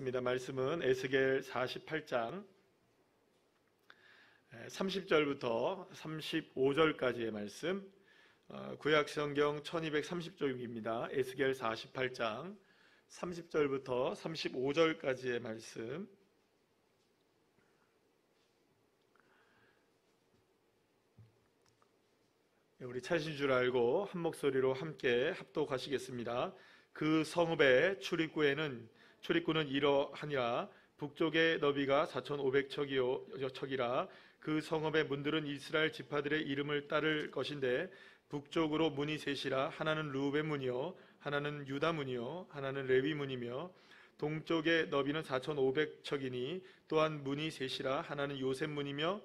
말씀은 에스겔 48장 30절부터 35절까지의 말씀, 구약성경 1230쪽입니다. 에스겔 48장 30절부터 35절까지의 말씀, 우리 찾으신 줄 알고 한 목소리로 함께 합독하시겠습니다. 그 성읍의 출입구는 이러하니라. 북쪽의 너비가 4500척이라. 그 성읍의 문들은 이스라엘 지파들의 이름을 따를 것인데, 북쪽으로 문이 셋이라. 하나는 르우벤 문이요, 하나는 유다 문이요, 하나는 레위 문이며, 동쪽의 너비는 4500척이니 또한 문이 셋이라. 하나는 요셉 문이며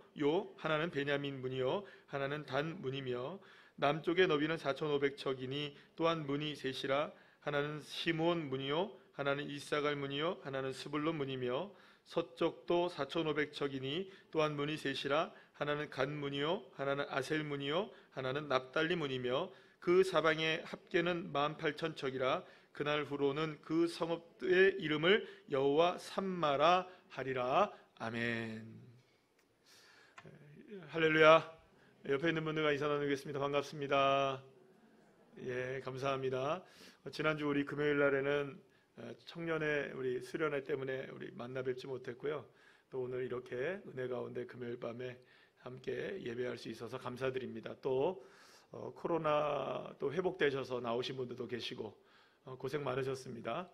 하나는 베냐민 문이요, 하나는 단 문이며, 남쪽의 너비는 4500척이니 또한 문이 셋이라. 하나는 시므온 문이요, 하나는 이사갈 문이요, 하나는 스불론 문이며, 서쪽도 4500척이니 또한 문이 셋이라. 하나는 간 문이요, 하나는 아셀 문이요, 하나는 납달리 문이며, 그 사방의 합계는 18,000척이라. 그날 후로는 그 성읍의 이름을 여호와 삼마라 하리라. 아멘. 할렐루야. 옆에 있는 분들과 인사 나누겠습니다. 반갑습니다. 예, 감사합니다. 지난주 우리 금요일 날에는 청년의 우리 수련회 때문에 우리 만나 뵙지 못했고요. 또 오늘 이렇게 은혜 가운데 금요일 밤에 함께 예배할 수 있어서 감사드립니다. 또 코로나 또 회복되셔서 나오신 분들도 계시고 고생 많으셨습니다.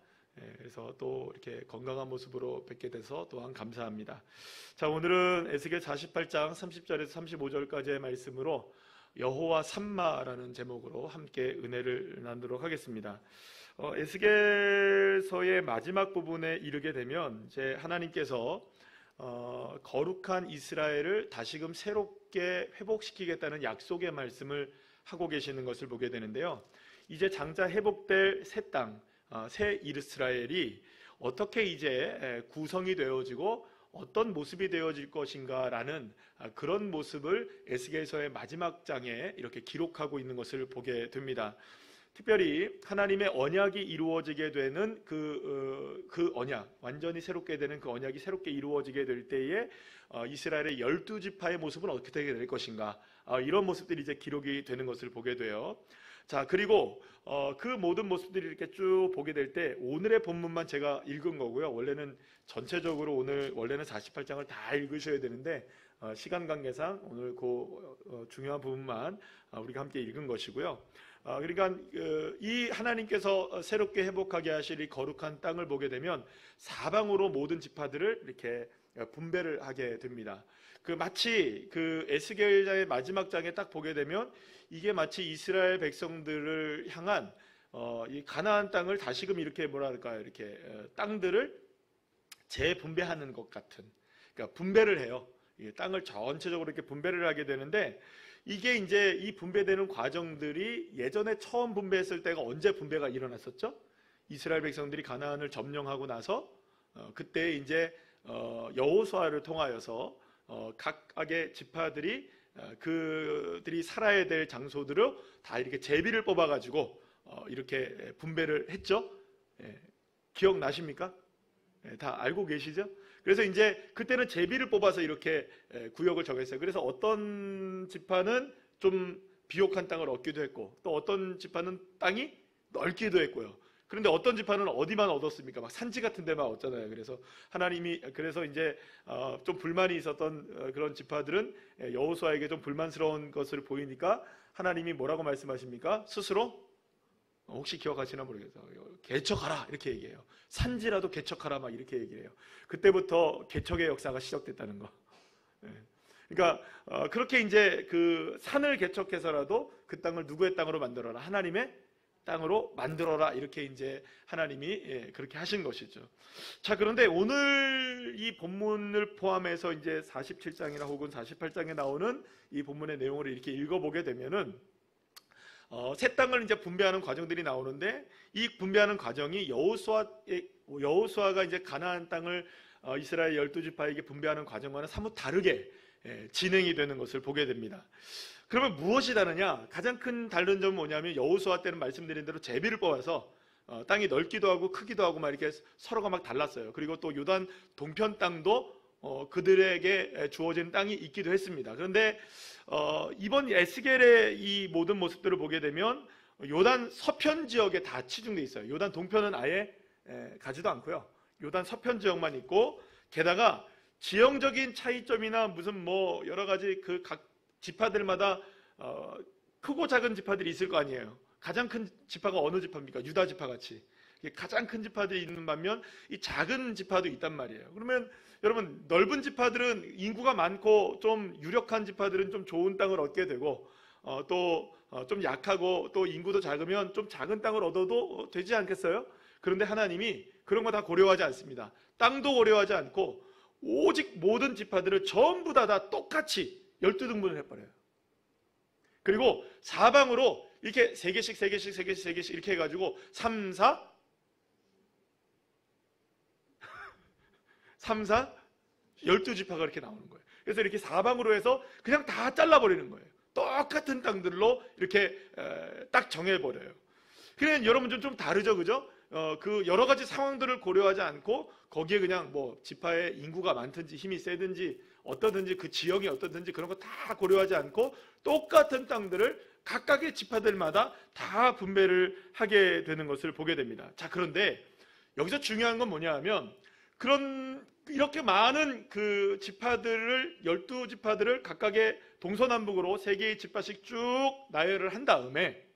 그래서 또 이렇게 건강한 모습으로 뵙게 돼서 또한 감사합니다. 자, 오늘은 에스겔 48장 30절에서 35절까지의 말씀으로 여호와 삼마라는 제목으로 함께 은혜를 나누도록 하겠습니다. 에스겔서의 마지막 부분에 이르게 되면 이제 하나님께서 거룩한 이스라엘을 다시금 새롭게 회복시키겠다는 약속의 말씀을 하고 계시는 것을 보게 되는데요. 이제 장차 회복될 새 땅, 새 이스라엘이 어떻게 이제 구성이 되어지고 어떤 모습이 되어질 것인가라는 그런 모습을 에스겔서의 마지막 장에 이렇게 기록하고 있는 것을 보게 됩니다. 특별히 하나님의 언약이 이루어지게 되는 그 언약, 완전히 새롭게 되는 그 언약이 새롭게 이루어지게 될 때에 이스라엘의 12지파의 모습은 어떻게 될 것인가, 이런 모습들이 이제 기록이 되는 것을 보게 돼요. 자, 그리고 그 모든 모습들이 이렇게 쭉 보게 될 때 오늘의 본문만 제가 읽은 거고요. 원래는 전체적으로 원래는 48장을 다 읽으셔야 되는데 시간 관계상 오늘 그 중요한 부분만 우리가 함께 읽은 것이고요. 그러니까 이 하나님께서 새롭게 회복하게 하실 이 거룩한 땅을 보게 되면 사방으로 모든 지파들을 이렇게 분배를 하게 됩니다. 마치 그 에스겔자의 마지막 장에 딱 보게 되면 이게 마치 이스라엘 백성들을 향한 이 가나안 땅을 다시금 이렇게 이렇게 땅들을 재분배하는 것 같은, 그러니까 분배를 해요. 이 땅을 전체적으로 이렇게 분배를 하게 되는데, 이게 이제 이 분배되는 과정들이 예전에 처음 분배했을 때가 언제 분배가 일어났었죠? 이스라엘 백성들이 가나안을 점령하고 나서 그때 이제 여호수아를 통하여서 각각의 지파들이 그들이 살아야 될 장소들을 다 이렇게 제비를 뽑아가지고 이렇게 분배를 했죠. 기억나십니까? 다 알고 계시죠? 그래서 이제 그때는 제비를 뽑아서 이렇게 구역을 정했어요. 그래서 어떤 지파는 좀 비옥한 땅을 얻기도 했고, 또 어떤 지파는 땅이 넓기도 했고요. 그런데 어떤 지파는 어디만 얻었습니까? 막 산지 같은 데만 얻잖아요. 그래서 하나님이 이제 좀 불만이 있었던 그런 지파들은 여호수아에게 좀 불만스러운 것을 보이니까 하나님이 뭐라고 말씀하십니까? 스스로 혹시 기억하시나 모르겠어요. 개척하라 이렇게 얘기해요. 산지라도 개척하라 막 이렇게 얘기해요. 그때부터 개척의 역사가 시작됐다는 거. 그러니까 그렇게 이제 그 산을 개척해서라도 그 땅을 누구의 땅으로 만들어라? 하나님의 땅으로 만들어라, 이렇게 이제 하나님이 그렇게 하신 것이죠. 자, 그런데 오늘 이 본문을 포함해서 이제 47장이나 혹은 48장에 나오는 이 본문의 내용을 이렇게 읽어보게 되면은 새 땅을 이제 분배하는 과정들이 나오는데, 이 분배하는 과정이 여호수아가 이제 가나안 땅을 이스라엘 12지파에게 분배하는 과정과는 사뭇 다르게 진행이 되는 것을 보게 됩니다. 그러면 무엇이 다르냐? 가장 큰 다른 점은 뭐냐면 여호수아 때는 말씀드린 대로 제비를 뽑아서 땅이 넓기도 하고 크기도 하고 막 이렇게 서로가 막 달랐어요. 그리고 또 요단 동편 땅도 그들에게 주어진 땅이 있기도 했습니다. 그런데 이번 에스겔의 이 모든 모습들을 보게 되면 요단 서편 지역에 다 치중돼 있어요. 요단 동편은 아예 가지도 않고요. 요단 서편 지역만 있고, 게다가 지형적인 차이점이나 무슨 뭐 여러 가지 그 각 지파들마다 크고 작은 지파들이 있을 거 아니에요. 가장 큰 지파가 어느 지파입니까? 유다 지파 같이 가장 큰 지파들이 있는 반면 이 작은 지파도 있단 말이에요. 그러면 여러분, 넓은 지파들은 인구가 많고 좀 유력한 지파들은 좀 좋은 땅을 얻게 되고, 또 좀 약하고 또 인구도 작으면 좀 작은 땅을 얻어도 되지 않겠어요? 그런데 하나님이 그런 거 다 고려하지 않습니다. 땅도 고려하지 않고 오직 모든 지파들을 전부 다 똑같이 12등분을 해버려요. 그리고 사방으로 이렇게 3개씩 이렇게 해가지고 3, 4 12지파가 이렇게 나오는 거예요. 그래서 이렇게 사방으로 해서 그냥 다 잘라버리는 거예요. 똑같은 땅들로 이렇게 딱 정해버려요. 그냥 여러분 좀 다르죠, 그죠? 그 여러 가지 상황들을 고려하지 않고 거기에 그냥 뭐 지파의 인구가 많든지 힘이 세든지 어떠든지 그 지역이 어떠든지 그런 거 다 고려하지 않고 똑같은 땅들을 각각의 지파들마다 다 분배를 하게 되는 것을 보게 됩니다. 자, 그런데 여기서 중요한 건 뭐냐 하면, 이렇게 많은 그 지파들을, 12지파들을 각각의 동서남북으로 3개의 지파씩 쭉 나열을 한 다음에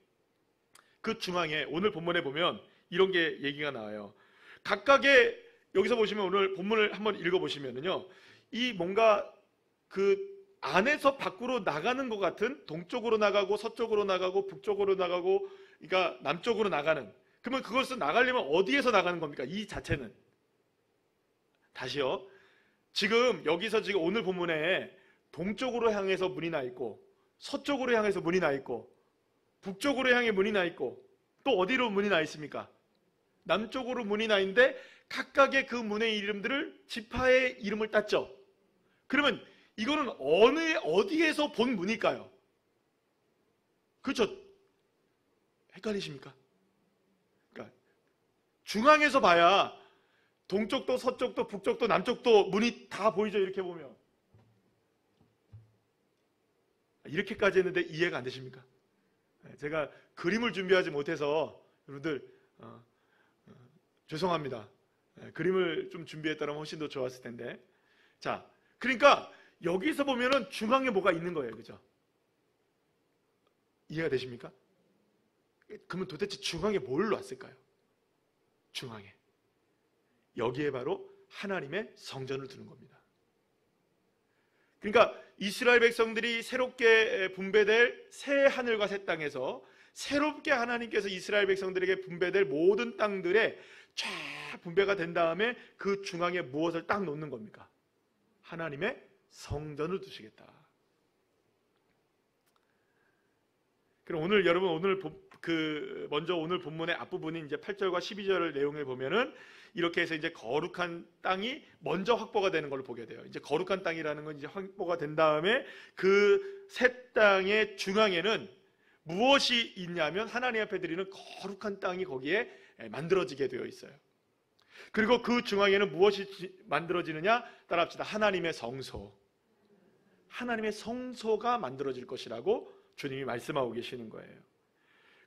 그 중앙에 오늘 본문에 보면 이런 게 얘기가 나와요. 각각의, 여기서 보시면 오늘 본문을 한번 읽어보시면은요, 이 뭔가 그 안에서 밖으로 나가는 것 같은, 동쪽으로 나가고 서쪽으로 나가고 북쪽으로 나가고, 그러니까 남쪽으로 나가는, 그러면 그것을 나가려면 어디에서 나가는 겁니까? 이 자체는. 다시요. 지금 여기서 지금 오늘 본문에 동쪽으로 향해서 문이 나 있고, 서쪽으로 향해서 문이 나 있고, 북쪽으로 향해 문이 나 있고, 또 어디로 문이 나 있습니까? 남쪽으로 문이 나 있는데 각각의 그 문의 이름들을 지파의 이름을 땄죠. 그러면 이거는 어디에서 본 문일까요? 그렇죠? 헷갈리십니까? 그러니까 중앙에서 봐야 동쪽도 서쪽도 북쪽도 남쪽도 문이 다 보이죠. 이렇게 보면. 이렇게까지 했는데 이해가 안 되십니까? 제가 그림을 준비하지 못해서 여러분들 죄송합니다. 그림을 좀 준비했다면 훨씬 더 좋았을 텐데. 자, 그러니까 여기서 보면은 중앙에 뭐가 있는 거예요. 그죠? 이해가 되십니까? 그러면 도대체 중앙에 뭘 놨을까요? 중앙에. 여기에 바로 하나님의 성전을 두는 겁니다. 그러니까 이스라엘 백성들이 새롭게 분배될 새 하늘과 새 땅에서 새롭게 하나님께서 이스라엘 백성들에게 분배될 모든 땅들에 쫙 분배가 된 다음에 그 중앙에 무엇을 딱 놓는 겁니까? 하나님의 성전을 두시겠다. 그럼 오늘 여러분 먼저 오늘 본문의 앞부분인 이제 8절과 12절 내용을 보면은 이렇게 해서 이제 거룩한 땅이 먼저 확보가 되는 걸로 보게 돼요. 이제 거룩한 땅이라는 건 이제 확보가 된 다음에 그 새 땅의 중앙에는 무엇이 있냐면 하나님 앞에 드리는 거룩한 땅이 거기에 만들어지게 되어 있어요. 그리고 그 중앙에는 무엇이 만들어지느냐? 따라합시다. 하나님의 성소. 하나님의 성소가 만들어질 것이라고 주님이 말씀하고 계시는 거예요.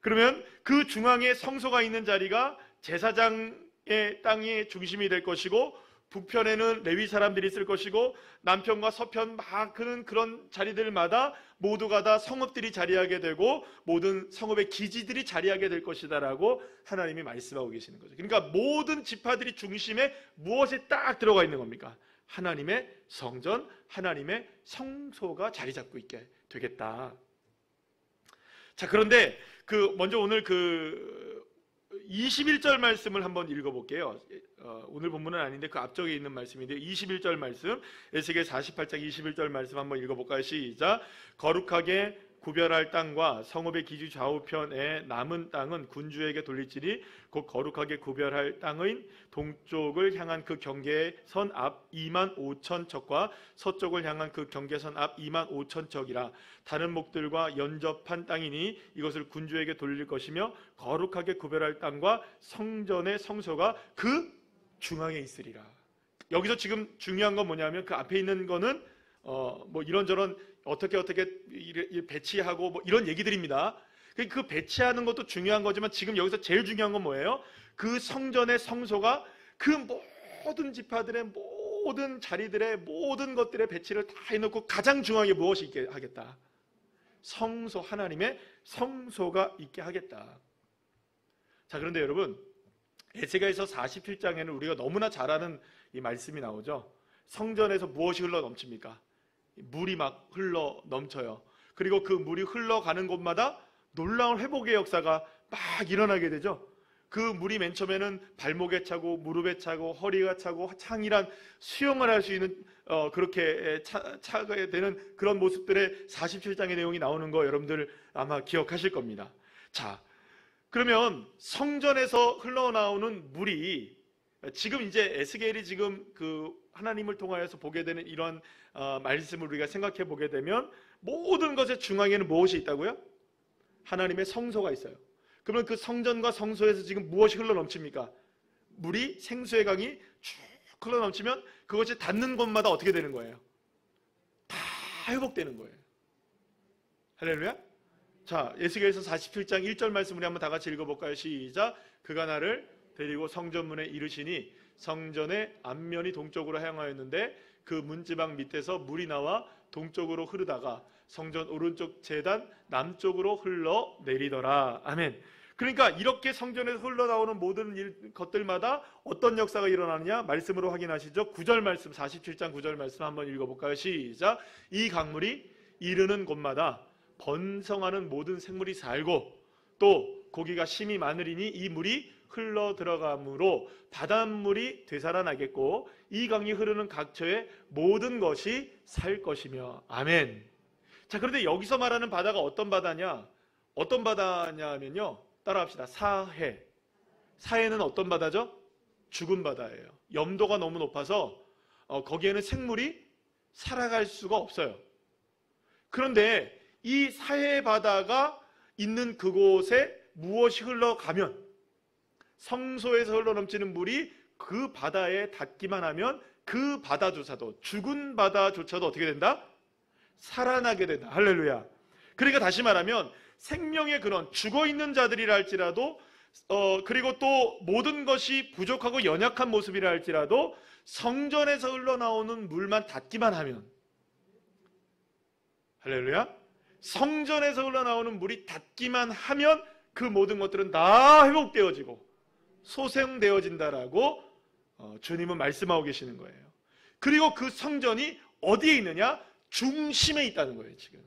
그러면 그 중앙에 성소가 있는 자리가 제사장의 땅의 중심이 될 것이고, 북편에는 레위 사람들이 있을 것이고, 남편과 서편 막 그런 자리들마다 모두가 다 성읍들이 자리하게 되고 모든 성읍의 기지들이 자리하게 될 것이다라고 하나님이 말씀하고 계시는 거죠. 그러니까 모든 지파들이 중심에 무엇이 딱 들어가 있는 겁니까? 하나님의 성전, 하나님의 성소가 자리 잡고 있게 되겠다. 자, 그런데 먼저 오늘 21절 말씀을 한번 읽어볼게요. 오늘 본문은 아닌데 그 앞쪽에 있는 말씀인데 21절 말씀, 에스겔 48장 21절 말씀 한번 읽어볼까요? 시작. 거룩하게 구별할 땅과 성읍의 기지 좌우편에 남은 땅은 군주에게 돌릴지니 곧 거룩하게 구별할 땅의 동쪽을 향한 그 경계선 앞 25,000척과 서쪽을 향한 그 경계선 앞 25,000척이라. 다른 목들과 연접한 땅이니 이것을 군주에게 돌릴 것이며 거룩하게 구별할 땅과 성전의 성소가 그 중앙에 있으리라. 여기서 지금 중요한 건 뭐냐면 그 앞에 있는 거는 뭐 이런저런 어떻게 배치하고 뭐 이런 얘기들입니다. 그 배치하는 것도 중요한 거지만 지금 여기서 제일 중요한 건 뭐예요? 그 성전의 성소가 그 모든 지파들의 모든 자리들의 모든 것들의 배치를 다 해놓고 가장 중앙에 무엇이 있게 하겠다? 성소, 하나님의 성소가 있게 하겠다. 자, 그런데 여러분, 에스겔서 47장에는 우리가 너무나 잘 아는 이 말씀이 나오죠. 성전에서 무엇이 흘러 넘칩니까? 물이 막 흘러 넘쳐요. 그리고 그 물이 흘러가는 곳마다 놀라운 회복의 역사가 막 일어나게 되죠. 그 물이 맨 처음에는 발목에 차고 무릎에 차고 허리가 차고 창이란 수영을 할 수 있는 그렇게 차게 되는 그런 모습들의 47장의 내용이 나오는 거 여러분들 아마 기억하실 겁니다. 자, 그러면 성전에서 흘러나오는 물이 지금 이제 에스겔이 지금 그 하나님을 통하여서 보게 되는 이런 말씀을 우리가 생각해 보게 되면 모든 것의 중앙에는 무엇이 있다고요? 하나님의 성소가 있어요. 그러면 그 성전과 성소에서 지금 무엇이 흘러 넘칩니까? 물이 생수의 강이 쭉 흘러 넘치면 그것이 닿는 곳마다 어떻게 되는 거예요? 다 회복되는 거예요. 할렐루야. 자, 에스겔서 47장 1절 말씀 우리 한번 다 같이 읽어볼까요? 시작. 그가 나를 데리고 성전문에 이르시니 성전의 앞면이 동쪽으로 향하였는데 그 문지방 밑에서 물이 나와 동쪽으로 흐르다가 성전 오른쪽 제단 남쪽으로 흘러내리더라. 아멘. 그러니까 이렇게 성전에서 흘러나오는 모든 것들마다 어떤 역사가 일어나느냐 말씀으로 확인하시죠. 9절 말씀, 47장 9절 말씀 한번 읽어볼까요? 시작. 이 강물이 이르는 곳마다 번성하는 모든 생물이 살고 또 고기가 심이 많으리니 이 물이 흘러 들어가므로 바닷물이 되살아나겠고 이 강이 흐르는 각처의 모든 것이 살 것이며. 아멘. 자, 그런데 여기서 말하는 바다가 어떤 바다냐? 어떤 바다냐면요, 따라합시다. 사해. 사해는 어떤 바다죠? 죽은 바다예요. 염도가 너무 높아서 거기에는 생물이 살아갈 수가 없어요. 그런데 이 사해 바다가 있는 그곳에 무엇이 흘러가면, 성소에서 흘러넘치는 물이 그 바다에 닿기만 하면 그 바다조차도, 죽은 바다조차도 어떻게 된다? 살아나게 된다. 할렐루야. 그러니까 다시 말하면 생명의 그런 죽어있는 자들이라 할지라도 그리고 또 모든 것이 부족하고 연약한 모습이라 할지라도 성전에서 흘러나오는 물만 닿기만 하면, 할렐루야, 성전에서 흘러나오는 물이 닿기만 하면 그 모든 것들은 다 회복되어지고 소생되어진다라고 주님은 말씀하고 계시는 거예요. 그리고 그 성전이 어디에 있느냐? 중심에 있다는 거예요. 지금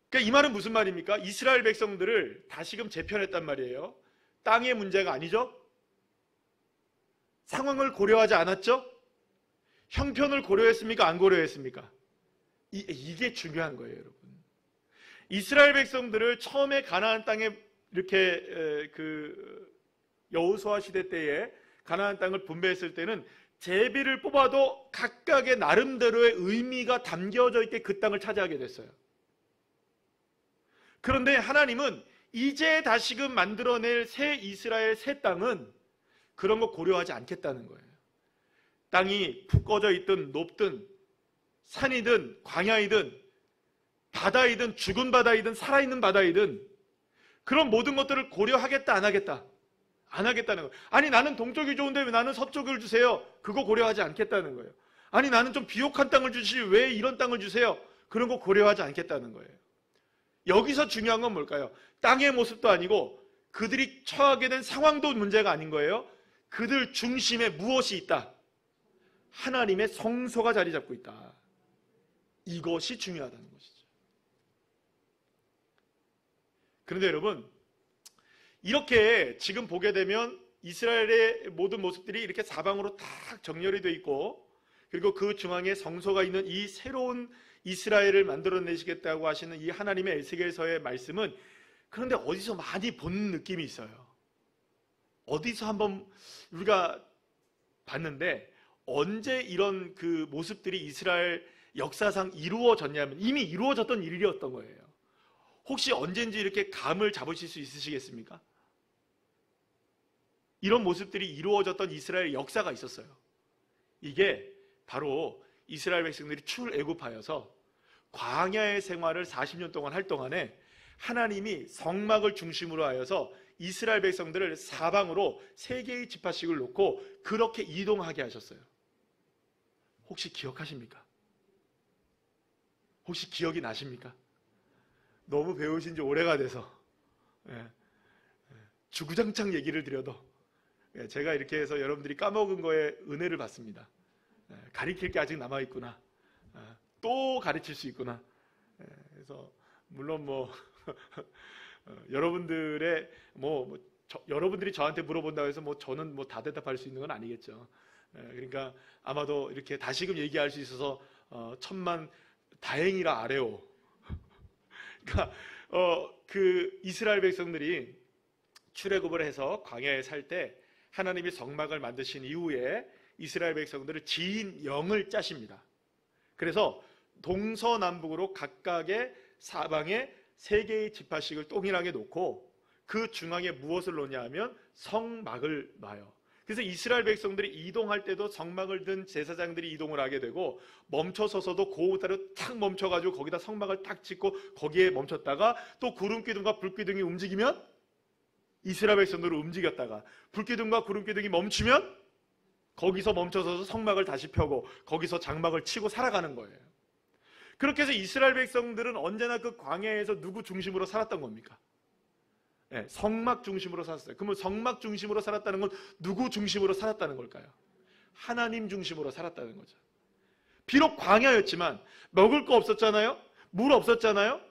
그러니까 이 말은 무슨 말입니까? 이스라엘 백성들을 다시금 재편했단 말이에요. 땅의 문제가 아니죠. 상황을 고려하지 않았죠. 형편을 고려했습니까? 안 고려했습니까? 이게 중요한 거예요, 여러분. 이스라엘 백성들을 처음에 가나안 땅에 이렇게 여호수아 시대 때에 가나안 땅을 분배했을 때는 제비를 뽑아도 각각의 나름대로의 의미가 담겨져 있게 그 땅을 차지하게 됐어요. 그런데 하나님은 이제 다시금 만들어낼 새 이스라엘 새 땅은 그런 거 고려하지 않겠다는 거예요. 땅이 푹 꺼져 있든 높든 산이든 광야이든 바다이든 죽은 바다이든 살아있는 바다이든 그런 모든 것들을 고려하겠다 안 하겠다? 안 하겠다는 거예요. 아니 나는 동쪽이 좋은데 왜 나는 서쪽을 주세요? 그거 고려하지 않겠다는 거예요. 아니 나는 좀 비옥한 땅을 주시지 왜 이런 땅을 주세요? 그런 거 고려하지 않겠다는 거예요. 여기서 중요한 건 뭘까요? 땅의 모습도 아니고 그들이 처하게 된 상황도 문제가 아닌 거예요. 그들 중심에 무엇이 있다? 하나님의 성소가 자리 잡고 있다. 이것이 중요하다는 것이죠. 그런데 여러분, 이렇게 지금 보게 되면 이스라엘의 모든 모습들이 이렇게 사방으로 딱 정렬이 되어 있고 그리고 그 중앙에 성소가 있는 이 새로운 이스라엘을 만들어내시겠다고 하시는 이 하나님의 에스겔서의 말씀은 그런데 어디서 많이 본 느낌이 있어요. 어디서 한번 우리가 봤는데 언제 이런 그 모습들이 이스라엘 역사상 이루어졌냐면 이미 이루어졌던 일이었던 거예요. 혹시 언젠지 이렇게 감을 잡으실 수 있으시겠습니까? 이런 모습들이 이루어졌던 이스라엘 역사가 있었어요. 이게 바로 이스라엘 백성들이 출애굽하여서 광야의 생활을 40년 동안 할 동안에 하나님이 성막을 중심으로 하여서 이스라엘 백성들을 사방으로 3개의 지파씩을 놓고 그렇게 이동하게 하셨어요. 혹시 기억하십니까? 혹시 기억이 나십니까? 너무 배우신 지 오래가 돼서 주구장창 얘기를 드려도 제가 이렇게 해서 여러분들이 까먹은 거에 은혜를 받습니다. 가르칠 게 아직 남아있구나. 또 가르칠 수 있구나. 그래서 물론 여러분들의 여러분들이 저한테 물어본다고 해서 저는 다 대답할 수 있는 건 아니겠죠. 그러니까 아마도 이렇게 다시금 얘기할 수 있어서 천만 다행이라 아래오. 그러니까 그 이스라엘 백성들이 출애굽을 해서 광야에 살 때 하나님이 성막을 만드신 이후에 이스라엘 백성들을 지인 영을 짜십니다. 그래서 동서남북으로 각각의 사방에 3개의 지파씩을 동일하게 놓고 그 중앙에 무엇을 놓냐 하면 성막을 놔요. 그래서 이스라엘 백성들이 이동할 때도 성막을 든 제사장들이 이동을 하게 되고 멈춰서서도 고우다로 탁 멈춰가지고 거기다 성막을 딱 짓고 거기에 멈췄다가 또 구름기둥과 불기둥이 움직이면 이스라엘 백성들을 움직였다가 불기둥과 구름기둥이 멈추면 거기서 멈춰서서 성막을 다시 펴고 거기서 장막을 치고 살아가는 거예요. 그렇게 해서 이스라엘 백성들은 언제나 그 광야에서 누구 중심으로 살았던 겁니까? 성막 중심으로 살았어요. 그러면 성막 중심으로 살았다는 건 누구 중심으로 살았다는 걸까요? 하나님 중심으로 살았다는 거죠. 비록 광야였지만 먹을 거 없었잖아요. 물 없었잖아요.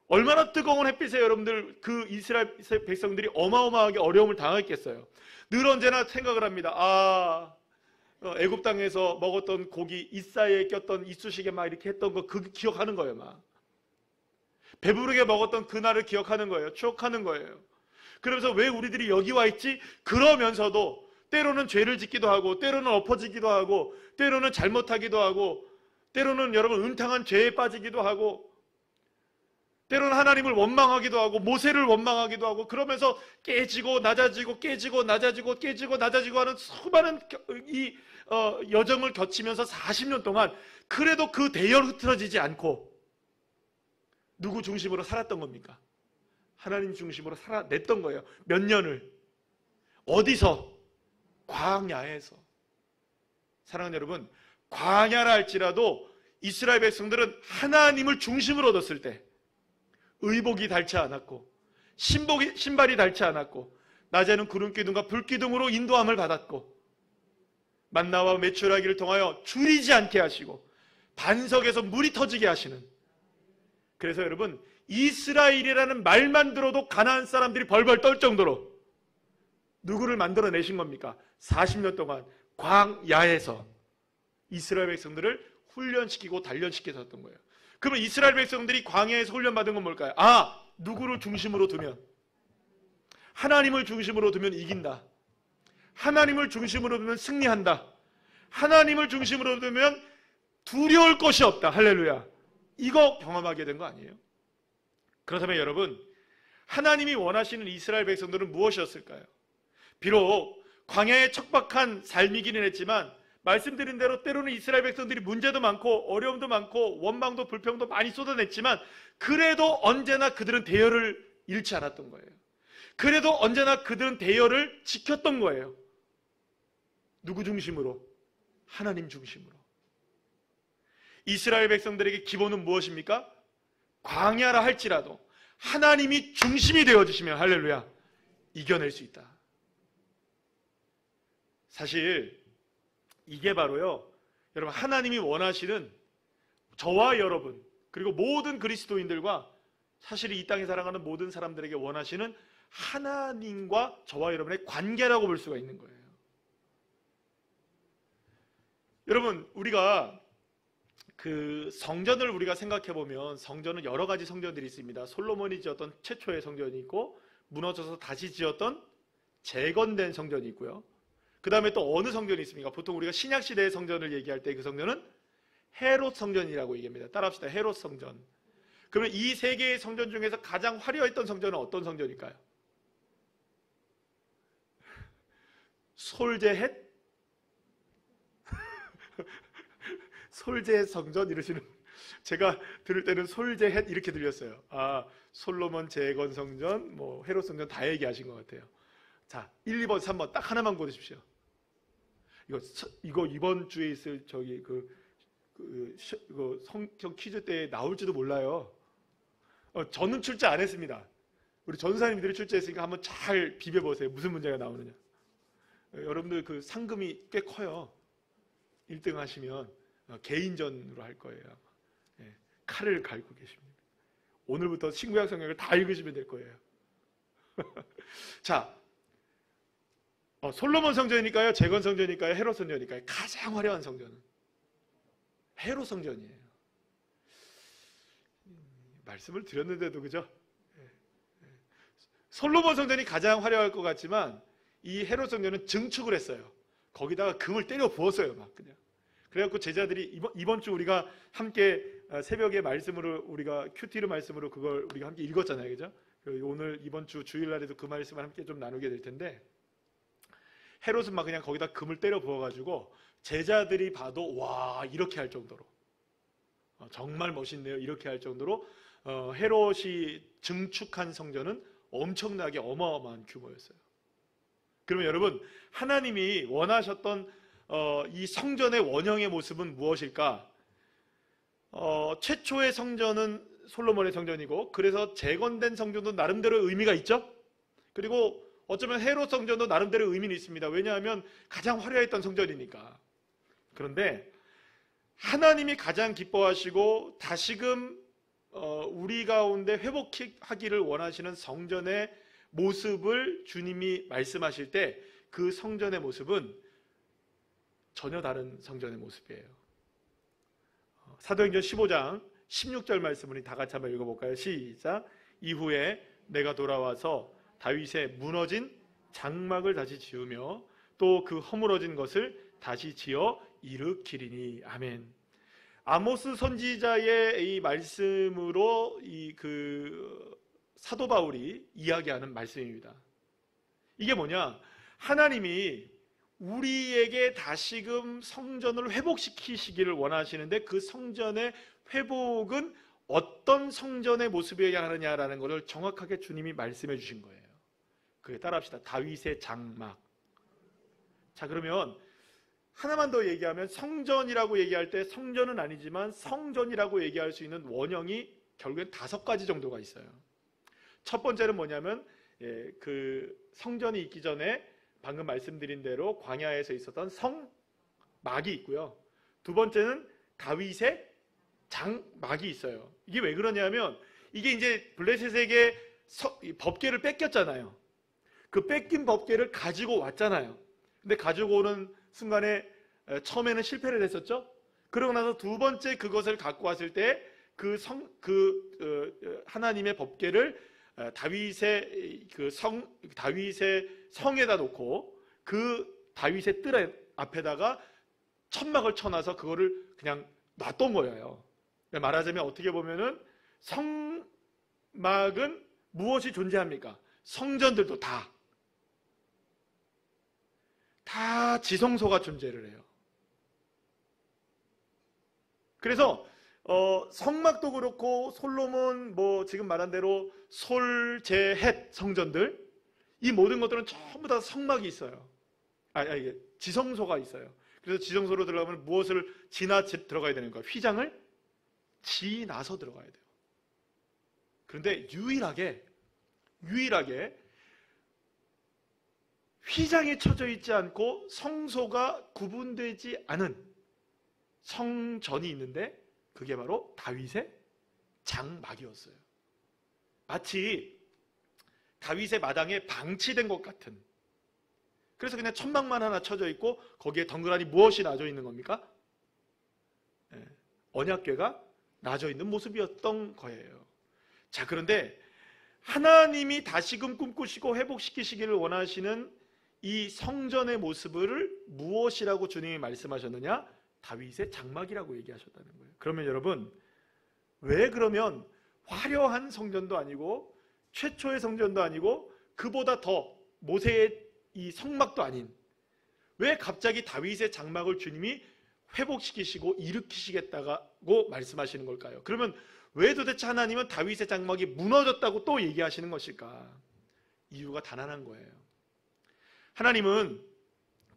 얼마나 뜨거운 햇빛에 여러분들 그 이스라엘 백성들이 어마어마하게 어려움을 당했겠어요. 늘 언제나 생각을 합니다. 애굽 땅에서 먹었던 고기 이사이에 꼈던 이쑤시개 막 이렇게 했던 거 그거 기억하는 거예요. 막 배부르게 먹었던 그날을 기억하는 거예요. 추억하는 거예요. 그러면서 왜 우리들이 여기 와 있지? 그러면서도 때로는 죄를 짓기도 하고 때로는 엎어지기도 하고 때로는 잘못하기도 하고 때로는 여러분 음탕한 죄에 빠지기도 하고 때로는 하나님을 원망하기도 하고 모세를 원망하기도 하고 그러면서 깨지고 낮아지고 깨지고 낮아지고 깨지고 낮아지고 하는 수많은 여정을 거치면서 40년 동안 그래도 그 대열 흐트러지지 않고 누구 중심으로 살았던 겁니까? 하나님 중심으로 살아냈던 거예요. 몇 년을. 어디서? 광야에서. 사랑하는 여러분, 광야라 할지라도 이스라엘 백성들은 하나님을 중심으로 얻었을 때 의복이 닳지 않았고 신발이 닳지 않았고 낮에는 구름기둥과 불기둥으로 인도함을 받았고 만나와 메추라기를 통하여 줄이지 않게 하시고 반석에서 물이 터지게 하시는. 그래서 여러분 이스라엘이라는 말만 들어도 가나안 사람들이 벌벌 떨 정도로 누구를 만들어내신 겁니까? 40년 동안 광야에서 이스라엘 백성들을 훈련시키고 단련시켰던 거예요. 그러면 이스라엘 백성들이 광야에서 훈련받은 건 뭘까요? 누구를 중심으로 두면 하나님을 중심으로 두면 이긴다. 하나님을 중심으로 두면 승리한다. 하나님을 중심으로 두면 두려울 것이 없다. 할렐루야. 이거 경험하게 된 거 아니에요? 그렇다면 여러분, 하나님이 원하시는 이스라엘 백성들은 무엇이었을까요? 비록 광야의 척박한 삶이기는 했지만 말씀드린 대로 때로는 이스라엘 백성들이 문제도 많고 어려움도 많고 원망도 불평도 많이 쏟아냈지만 그래도 언제나 그들은 대열을 잃지 않았던 거예요. 그래도 언제나 그들은 대열을 지켰던 거예요. 누구 중심으로? 하나님 중심으로. 이스라엘 백성들에게 기본은 무엇입니까? 광야라 할지라도 하나님이 중심이 되어주시면 할렐루야 이겨낼 수 있다. 사실 이게 바로요 여러분 하나님이 원하시는 저와 여러분 그리고 모든 그리스도인들과 사실 이 땅에 살아가는 모든 사람들에게 원하시는 하나님과 저와 여러분의 관계라고 볼 수가 있는 거예요. 여러분, 우리가 그 성전을 우리가 생각해 보면 성전은 여러 가지 성전들이 있습니다. 솔로몬이 지었던 최초의 성전이 있고, 무너져서 다시 지었던 재건된 성전이 있고요. 그 다음에 또 어느 성전이 있습니까? 보통 우리가 신약 시대의 성전을 얘기할 때 그 성전은 헤롯 성전이라고 얘기합니다. 따라합시다. 헤롯 성전. 그러면 이 세 개의 성전 중에서 가장 화려했던 성전은 어떤 성전일까요? 솔제헷? 솔제 성전 이러시는, 제가 들을 때는 솔제헷 이렇게 들렸어요. 아, 솔로몬 재건 성전, 뭐 헤롯 성전 다 얘기하신 것 같아요. 자, 1, 2번, 3번 딱 하나만 고르십시오. 이거 이번 주에 있을 저기 이거 성경 퀴즈 때 나올지도 몰라요. 저는 출제 안 했습니다. 우리 전사님들이 출제했으니까 한번 잘 비벼보세요. 무슨 문제가 나오느냐. 여러분들 그 상금이 꽤 커요. 1등 하시면 개인전으로 할 거예요. 아마. 칼을 갈고 계십니다. 오늘부터 신구약 성경을 다 읽으시면 될 거예요. 자, 솔로몬 성전이니까요, 재건 성전이니까요, 헤롯 성전이니까요. 가장 화려한 성전은 헤롯 성전이에요. 말씀을 드렸는데도 그죠? 솔로몬 성전이 가장 화려할 것 같지만 이 헤롯 성전은 증축을 했어요. 거기다가 금을 때려 부었어요, 막 그냥. 그래갖고 제자들이 이번 주 우리가 함께 새벽에 말씀으로 우리가 큐티르 말씀으로 그걸 우리가 함께 읽었잖아요, 그죠? 오늘 이번 주 주일날에도 그 말씀을 함께 좀 나누게 될 텐데, 헤롯은 막 그냥 거기다 금을 때려 부어가지고 제자들이 봐도 와, 이렇게 할 정도로 정말 멋있네요, 이렇게 할 정도로 헤롯이 증축한 성전은 엄청나게 어마어마한 규모였어요. 그러면 여러분, 하나님이 원하셨던 이 성전의 원형의 모습은 무엇일까? 최초의 성전은 솔로몬의 성전이고, 그래서 재건된 성전도 나름대로 의미가 있죠. 그리고 어쩌면 헤롯 성전도 나름대로 의미는 있습니다. 왜냐하면 가장 화려했던 성전이니까. 그런데 하나님이 가장 기뻐하시고 다시금 우리 가운데 회복하기를 원하시는 성전의 모습을 주님이 말씀하실 때 그 성전의 모습은 전혀 다른 성전의 모습이에요. 사도행전 15장 16절 말씀을 다 같이 한번 읽어볼까요? 시작. 이후에 내가 돌아와서 다윗의 무너진 장막을 다시 지으며 또 그 허물어진 것을 다시 지어 일으키리니. 아멘. 아모스 선지자의 이 말씀으로 사도 바울이 이야기하는 말씀입니다. 이게 뭐냐? 하나님이 우리에게 다시금 성전을 회복시키시기를 원하시는데 그 성전의 회복은 어떤 성전의 모습이어야 하느냐라는 것을 정확하게 주님이 말씀해 주신 거예요. 그게 따라합시다. 다윗의 장막. 자, 그러면 하나만 더 얘기하면 성전이라고 얘기할 때 성전은 아니지만 성전이라고 얘기할 수 있는 원형이 결국엔 5가지 정도가 있어요. 첫 번째는 뭐냐면 그 성전이 있기 전에 방금 말씀드린 대로 광야에서 있었던 성막이 있고요. 두 번째는 다윗의 장막이 있어요. 이게 왜 그러냐면 이게 이제 블레셋에게 법궤를 뺏겼잖아요. 그 뺏긴 법궤를 가지고 왔잖아요. 근데 가지고 오는 순간에 처음에는 실패를 했었죠. 그러고 나서 두 번째 그것을 갖고 왔을 때 하나님의 법궤를 다윗의 성에다 놓고 그 다윗의 뜰 앞에다가 천막을 쳐놔서 그거를 그냥 놨던 거예요. 말하자면 어떻게 보면은 성막은 무엇이 존재합니까? 성전들도 다 지성소가 존재를 해요. 그래서 성막도 그렇고 솔로몬 지금 말한 대로 솔제헷 성전들, 이 모든 것들은 전부 다 성막이 있어요. 이게 지성소가 있어요. 그래서 지성소로 들어가면 무엇을 지나 들어가야 되는 거예요? 휘장을 지나서 들어가야 돼요. 그런데 유일하게 휘장이 쳐져 있지 않고 성소가 구분되지 않은 성전이 있는데 그게 바로 다윗의 장막이었어요. 마치 다윗의 마당에 방치된 것 같은. 그래서 그냥 천막만 하나 쳐져 있고 거기에 덩그러니 무엇이 놔져 있는 겁니까? 언약궤가 놔져 있는 모습이었던 거예요. 자, 그런데 하나님이 다시금 꿈꾸시고 회복시키시기를 원하시는 이 성전의 모습을 무엇이라고 주님이 말씀하셨느냐? 다윗의 장막이라고 얘기하셨다는 거예요. 그러면 여러분, 왜 그러면 화려한 성전도 아니고 최초의 성전도 아니고 그보다 더 모세의 이 성막도 아닌, 왜 갑자기 다윗의 장막을 주님이 회복시키시고 일으키시겠다고 말씀하시는 걸까요? 그러면 왜 도대체 하나님은 다윗의 장막이 무너졌다고 또 얘기하시는 것일까? 이유가 단 하나인 거예요. 하나님은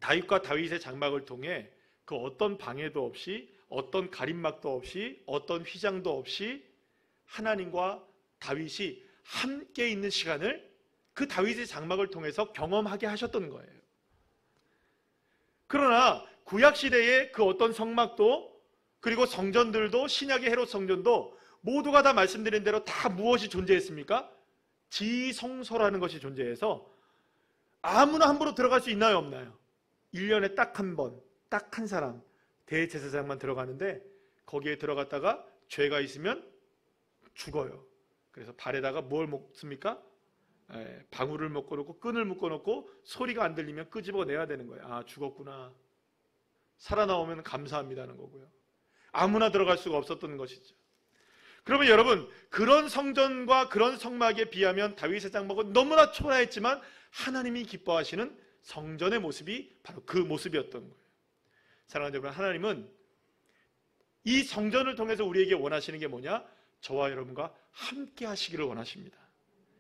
다윗과 다윗의 장막을 통해 그 어떤 방해도 없이, 어떤 가림막도 없이, 어떤 휘장도 없이 하나님과 다윗이 함께 있는 시간을 그 다윗의 장막을 통해서 경험하게 하셨던 거예요. 그러나 구약시대의 그 어떤 성막도, 그리고 성전들도, 신약의 헤롯 성전도 모두가 다 말씀드린 대로 다 무엇이 존재했습니까? 지성소라는 것이 존재해서 아무나 함부로 들어갈 수 있나요, 없나요? 1년에 딱 한 번, 딱 한 사람, 대제사장만 들어가는데 거기에 들어갔다가 죄가 있으면 죽어요. 그래서 발에다가 뭘 묶습니까? 방울을 묶어놓고 끈을 묶어놓고 소리가 안 들리면 끄집어내야 되는 거예요. 아, 죽었구나. 살아나오면 감사합니다는 거고요. 아무나 들어갈 수가 없었던 것이죠. 그러면 여러분, 그런 성전과 그런 성막에 비하면 다윗의 장막은 너무나 초라했지만 하나님이 기뻐하시는 성전의 모습이 바로 그 모습이었던 거예요. 사랑하는 여러분, 하나님은 이 성전을 통해서 우리에게 원하시는 게 뭐냐? 저와 여러분과 함께 하시기를 원하십니다.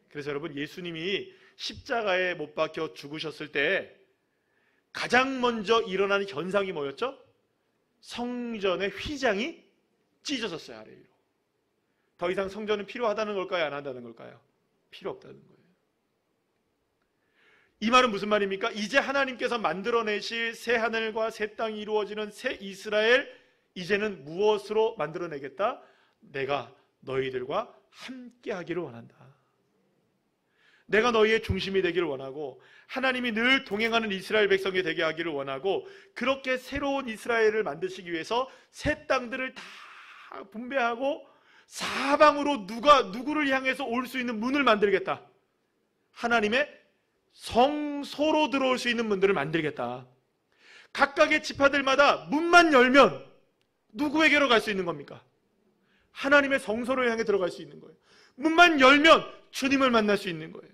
그래서 여러분, 예수님이 십자가에 못 박혀 죽으셨을 때 가장 먼저 일어나는 현상이 뭐였죠? 성전의 휘장이 찢어졌어요, 아래 위로. 더 이상 성전은 필요하다는 걸까요? 안 한다는 걸까요? 필요 없다는 거예요. 이 말은 무슨 말입니까? 이제 하나님께서 만들어내실 새 하늘과 새 땅이 이루어지는 새 이스라엘, 이제는 무엇으로 만들어내겠다? 내가 너희들과 함께 하기를 원한다. 내가 너희의 중심이 되기를 원하고, 하나님이 늘 동행하는 이스라엘 백성이 되게 하기를 원하고, 그렇게 새로운 이스라엘을 만드시기 위해서 새 땅들을 다 분배하고 사방으로 누구를 향해서 올 수 있는 문을 만들겠다. 하나님의 성소로 들어올 수 있는 문들을 만들겠다. 각각의 지파들마다 문만 열면 누구에게로 갈 수 있는 겁니까? 하나님의 성소로 향해 들어갈 수 있는 거예요. 문만 열면 주님을 만날 수 있는 거예요.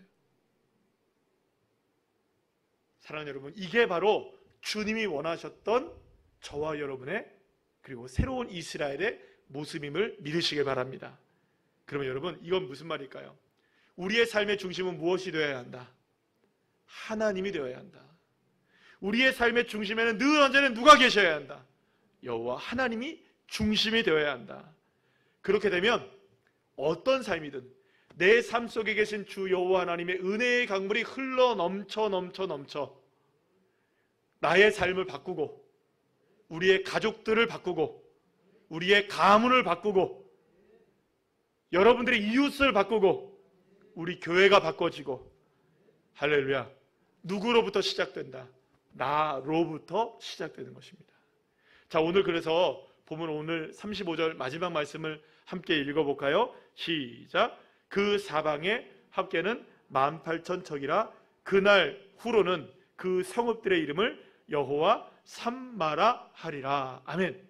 사랑하는 여러분, 이게 바로 주님이 원하셨던 저와 여러분의, 그리고 새로운 이스라엘의 모습임을 믿으시길 바랍니다. 그러면 여러분, 이건 무슨 말일까요? 우리의 삶의 중심은 무엇이 되어야 한다? 하나님이 되어야 한다. 우리의 삶의 중심에는 늘 언제나 누가 계셔야 한다? 여호와 하나님이 중심이 되어야 한다. 그렇게 되면 어떤 삶이든 내 삶 속에 계신 주 여호와 하나님의 은혜의 강물이 흘러 넘쳐 나의 삶을 바꾸고, 우리의 가족들을 바꾸고, 우리의 가문을 바꾸고, 여러분들의 이웃을 바꾸고, 우리 교회가 바꿔지고, 할렐루야, 누구로부터 시작된다? 나로부터 시작되는 것입니다. 자, 오늘 그래서 보면 오늘 35절 마지막 말씀을 함께 읽어볼까요? 시작. 그 사방의 합계는 18,000척이라 그날 후로는 그 성읍들의 이름을 여호와 삼마라 하리라. 아멘.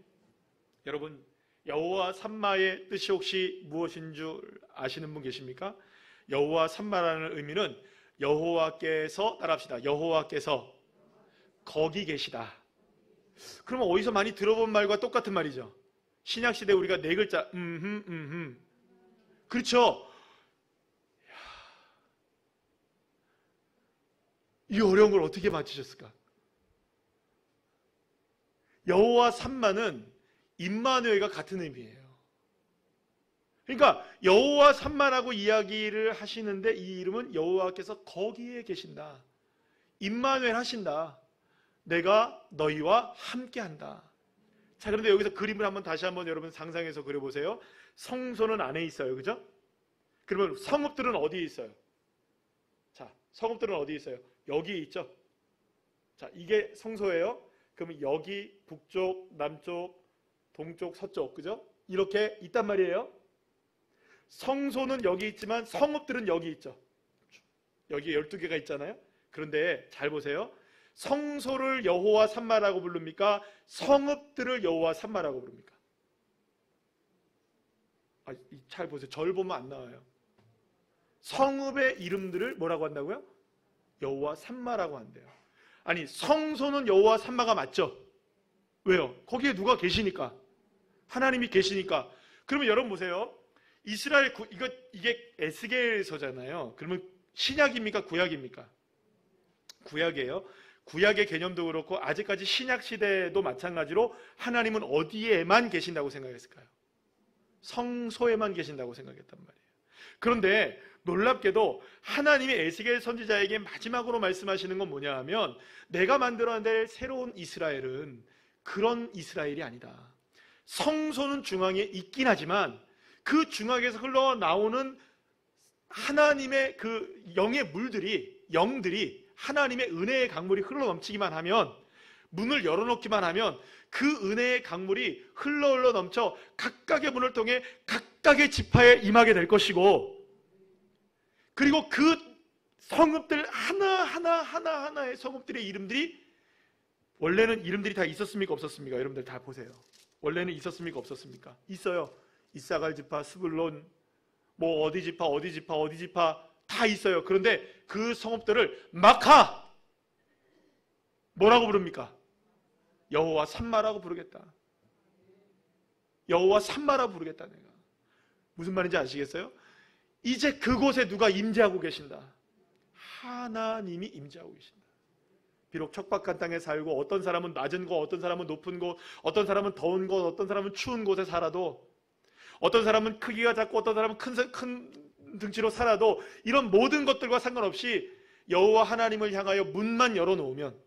여러분, 여호와 삼마의 뜻이 혹시 무엇인 줄 아시는 분 계십니까? 여호와 삼마라는 의미는 여호와께서, 따라합시다. 여호와께서 거기 계시다. 그러면 어디서 많이 들어본 말과 똑같은 말이죠. 신약시대 우리가 네 글자 그렇죠. 이 어려운 걸 어떻게 맞히셨을까? 여호와 삼마는 임마누엘과 같은 의미예요. 그러니까 여호와 삼마라고 이야기를 하시는데 이 이름은 여호와께서 거기에 계신다. 임마누엘 하신다. 내가 너희와 함께한다. 자, 그런데 여기서 그림을 다시 한번 여러분 상상해서 그려보세요. 성소는 안에 있어요, 그죠? 그러면 성읍들은 어디에 있어요? 자, 성읍들은 어디에 있어요? 여기 있죠? 자, 이게 성소예요. 그러면 여기 북쪽, 남쪽, 동쪽, 서쪽, 그죠? 이렇게 있단 말이에요. 성소는 여기 있지만 성읍들은 여기 있죠. 여기 12개가 있잖아요. 그런데 잘 보세요. 성소를 여호와 삼마라고 부릅니까? 성읍들을 여호와 삼마라고 부릅니까? 잘 보세요. 절 보면 안 나와요. 성읍의 이름들을 뭐라고 한다고요? 여호와 삼마라고 한대요. 아니, 성소는 여호와 삼마가 맞죠? 왜요? 거기에 누가 계시니까. 하나님이 계시니까. 그러면 여러분 보세요. 이스라엘 이게 에스겔서잖아요. 그러면 신약입니까? 구약입니까? 구약이에요. 구약의 개념도 그렇고 아직까지 신약 시대도 마찬가지로 하나님은 어디에만 계신다고 생각했을까요? 성소에만 계신다고 생각했단 말이에요. 그런데 놀랍게도 하나님이 에스겔 선지자에게 마지막으로 말씀하시는 건 뭐냐 하면 내가 만들어낼 새로운 이스라엘은 그런 이스라엘이 아니다. 성소는 중앙에 있긴 하지만 그 중앙에서 흘러나오는 하나님의 그 영의 물들이, 영들이 하나님의 은혜의 강물이 흘러넘치기만 하면, 문을 열어놓기만 하면 그 은혜의 강물이 흘러 넘쳐 각각의 문을 통해 각각의 지파에 임하게 될 것이고, 그리고 그 성읍들 하나하나의 성읍들의 이름들이, 원래는 이름들이 다 있었습니까? 없었습니까? 여러분들 다 보세요. 원래는 있었습니까? 없었습니까? 있어요. 이사갈 지파, 스불론, 뭐 어디 지파 다 있어요. 그런데 그 성읍들을 마카, 뭐라고 부릅니까? 여호와 삼마라고 부르겠다. 여호와 삼마라고 부르겠다. 내가 무슨 말인지 아시겠어요? 이제 그곳에 누가 임재하고 계신다. 하나님이 임재하고 계신다. 비록 척박한 땅에 살고 어떤 사람은 낮은 곳, 어떤 사람은 높은 곳, 어떤 사람은 더운 곳, 어떤 사람은 추운 곳에 살아도, 어떤 사람은 크기가 작고 어떤 사람은 큰 등치로 살아도, 이런 모든 것들과 상관없이 여호와 하나님을 향하여 문만 열어놓으면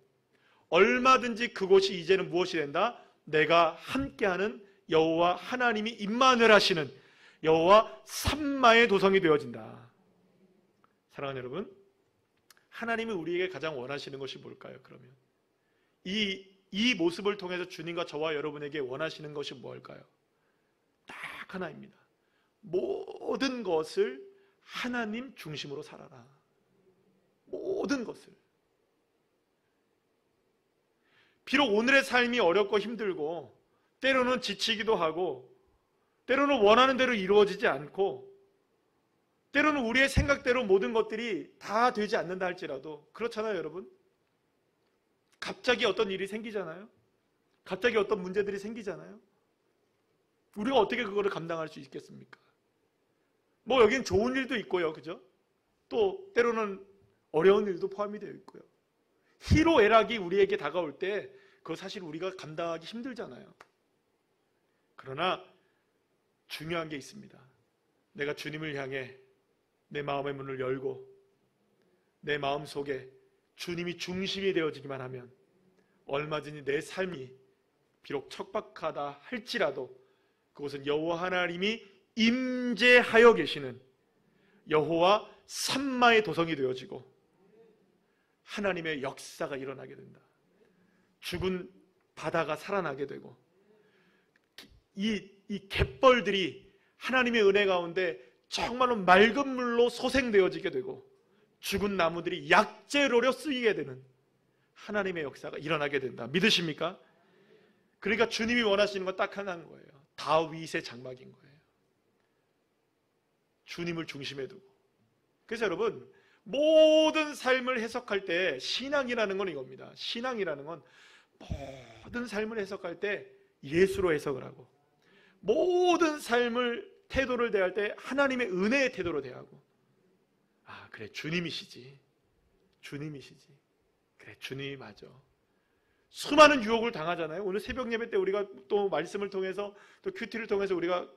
얼마든지 그곳이 이제는 무엇이 된다? 내가 함께하는 여호와 하나님이 임마누엘 하시는 여호와 삼마의 도성이 되어진다. 사랑하는 여러분, 하나님이 우리에게 가장 원하시는 것이 뭘까요? 그러면 이 모습을 통해서 주님과 저와 여러분에게 원하시는 것이 뭘까요? 딱 하나입니다. 모든 것을 하나님 중심으로 살아라. 모든 것을. 비록 오늘의 삶이 어렵고 힘들고 때로는 지치기도 하고 때로는 원하는 대로 이루어지지 않고 때로는 우리의 생각대로 모든 것들이 다 되지 않는다 할지라도, 그렇잖아요 여러분. 갑자기 어떤 일이 생기잖아요. 갑자기 어떤 문제들이 생기잖아요. 우리가 어떻게 그거를 감당할 수 있겠습니까? 뭐 여긴 좋은 일도 있고요, 그죠? 또 때로는 어려운 일도 포함이 되어 있고요. 희로애락이 우리에게 다가올 때 그거 사실 우리가 감당하기 힘들잖아요. 그러나 중요한 게 있습니다. 내가 주님을 향해 내 마음의 문을 열고 내 마음 속에 주님이 중심이 되어지기만 하면 얼마든지 내 삶이 비록 척박하다 할지라도 그것은 여호와 하나님이 임재하여 계시는 여호와 삼마의 도성이 되어지고 하나님의 역사가 일어나게 된다. 죽은 바다가 살아나게 되고 이 갯벌들이 하나님의 은혜 가운데 정말로 맑은 물로 소생되어지게 되고 죽은 나무들이 약재로려 쓰이게 되는 하나님의 역사가 일어나게 된다. 믿으십니까? 그러니까 주님이 원하시는 건 딱 하나인 거예요. 다윗의 장막인 거예요. 주님을 중심에 두고. 그래서 여러분, 모든 삶을 해석할 때 신앙이라는 건 이겁니다. 신앙이라는 건 모든 삶을 해석할 때 예수로 해석을 하고 모든 삶을 태도를 대할 때 하나님의 은혜의 태도로 대하고, 아 그래 주님이시지, 주님이시지, 그래 주님이 맞아. 수많은 유혹을 당하잖아요. 오늘 새벽 예배 때 우리가 또 말씀을 통해서 또 큐티를 통해서 우리가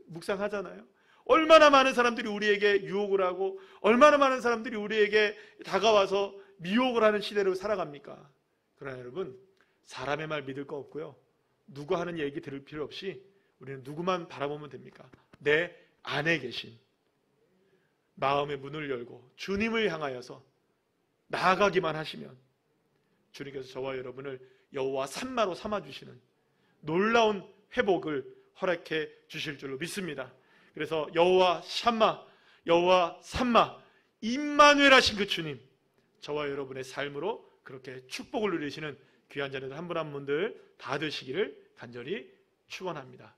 묵상하잖아요. 얼마나 많은 사람들이 우리에게 유혹을 하고 얼마나 많은 사람들이 우리에게 다가와서 미혹을 하는 시대로 살아갑니까? 그러나 여러분, 사람의 말 믿을 거 없고요, 누구 하는 얘기 들을 필요 없이 우리는 누구만 바라보면 됩니까? 내 안에 계신 마음의 문을 열고 주님을 향하여서 나아가기만 하시면 주님께서 저와 여러분을 여호와 삼마로 삼아주시는 놀라운 회복을 허락해 주실 줄로 믿습니다. 그래서 여호와 샴마, 여호와 삼마, 임마누엘 하신 그 주님, 저와 여러분의 삶으로 그렇게 축복을 누리시는 귀한 자녀들 한 분 한 분들 다 되시기를 간절히 축원합니다.